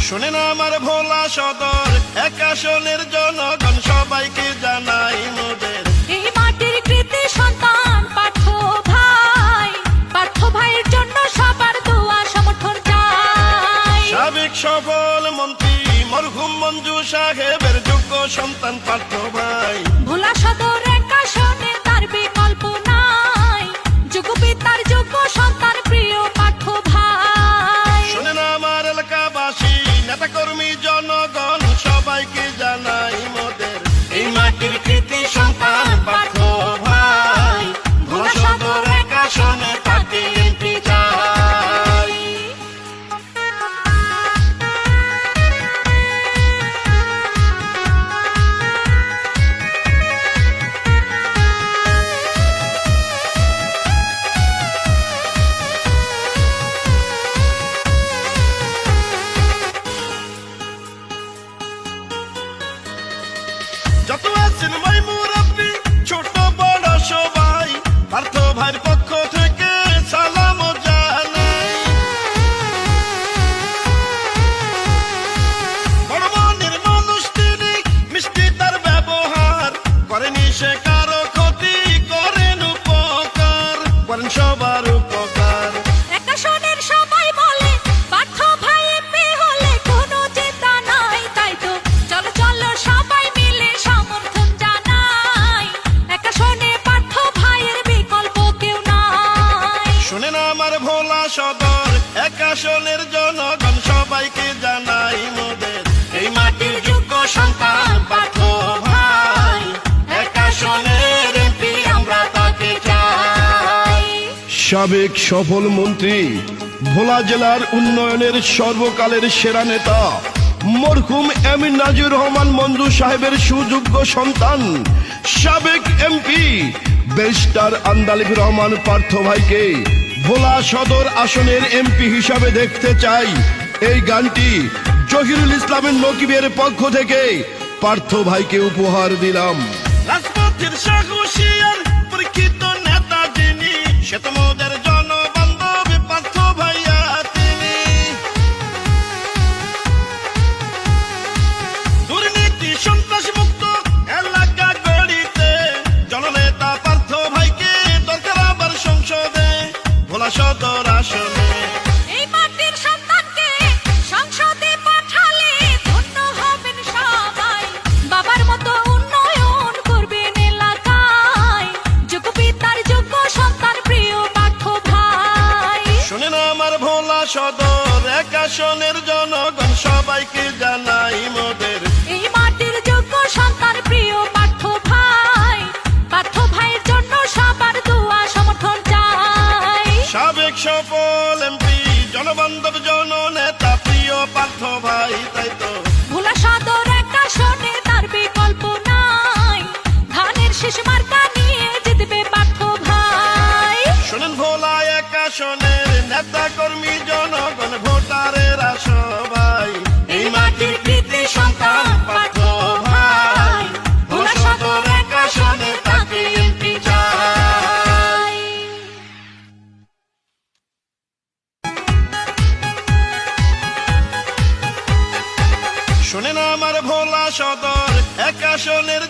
শোনেন আমার ভোলা সদর এক আসনের জনগণ সবাইকে জানাই মোদের এই মাটির কৃতি সন্তান পার্থ ভাইয়ের জন্য সবার দোয়া সমর্থন চাই। সাবেক সফল মন্ত্রী মরহুম মঞ্জু সাহেবের যোগ্য সন্তান পার্থ ভাই। ভোলা সদর এক আসনে তার বিকল্প নাই, যোগ্য পিতার যোগ্য সন্তান প্রিয় পার্থ ভাই। শোনেন আমার এলাকাবাসী নেতা কর্মী জনগণ সবাইকে জানাই মোদের এই মাটির কৃতি সন্তান পার্থ ভাই। ভোলা সদর এক আসনে তাকে এমপি চাই। যত আছেন ভাই মুরব্বী ছোট বড় সবাই পার্থ ভাইয়ের পক্ষ থেকে সালাম জানাই। বড় মনের মানুষ তিনি, মিষ্টি তার ব্যবহার, করেনি সে কারো ক্ষতি, করেন উপকার, করেন সবার উপকার। এক আসনের সবাই বলে পার্থ ভাই এমপি হলে কোনো চিন্তা নাই, তাই তো চলো চলো সবাই মিলে সমর্থন জানাই। এক আসনে পার্থ ভাইয়ের বিকল্প কেউ নাই। শোনেন আমার ভোলা সদর এক আসনের জনগণ সবাইকে জানাই মোদের এই মাটির যোগ্য সন্তান পার্থ ভাই। এক আসনের এমপি আমরা তাকে চাই। সাবেক সফল মন্ত্রী ভোলা জেলার উন্নয়নের সর্বকালের সেরা নেতা মরহুম এমিন নাজির রহমান মঞ্জু সাহেবের সুযোগ্য সন্তান সাবেক এমপি ব্যারিস্টার আন্দালিব রহমান পার্থ ভাইকে ভোলা সদর আসনের এমপি হিসাবে দেখতে চাই। এই গানটি জহিরুল ইসলামের নকিবের পক্ষ থেকে পার্থ ভাইকে উপহার দিলাম। রাজপথের সাহসিয়ার পরীক্ষিত নেতা যিনি, সে তো মোদের জনবান্ধব পার্থ ভাইয়া তিনি। দুর্নীতি সন্ত্রাস মুক্ত এলাকা গড়িতে জননেতা পার্থ ভাইকে দরকার আবার সংসদে ভোলা সদর আসনে। এই মাটির সন্তানকে সংসদে পাঠালে ধন্য হবেন সবাই, বাবার মতো উন্নয়ন করবেন এলাকায়, যোগ্য পিতার যোগ্য সন্তান প্রিয় পার্থ ভাই। শোনেন আমার ভোলা সদর এক আসনের জনগণ সবাইকে জানাই মোদের এই মাটির যোগ্য সন্তান প্রিয় পার্থ ভাইয়ের জন্য সবার দোয়া সমর্থন চাই। সাবেক সফল এমপি জনবান্ধব জননেতা প্রিয় পার্থ ভাই, তাই তো ভোলা সদর এক আসনে তার বিকল্প নাই, ধানের শীষ মার্কা নিয়ে জিতবে পার্থ ভাই। শোনেন ভোলা এক আসনের নেতা কর্মী জনগণ ভোটারেরা সবাই এই মাটির কৃতি সন্তান পার্থ ভাই। ভোলা সদর এক আসনে তাকে এমপি চাই। শোনেন আমার ভোলা সদর এক আসনের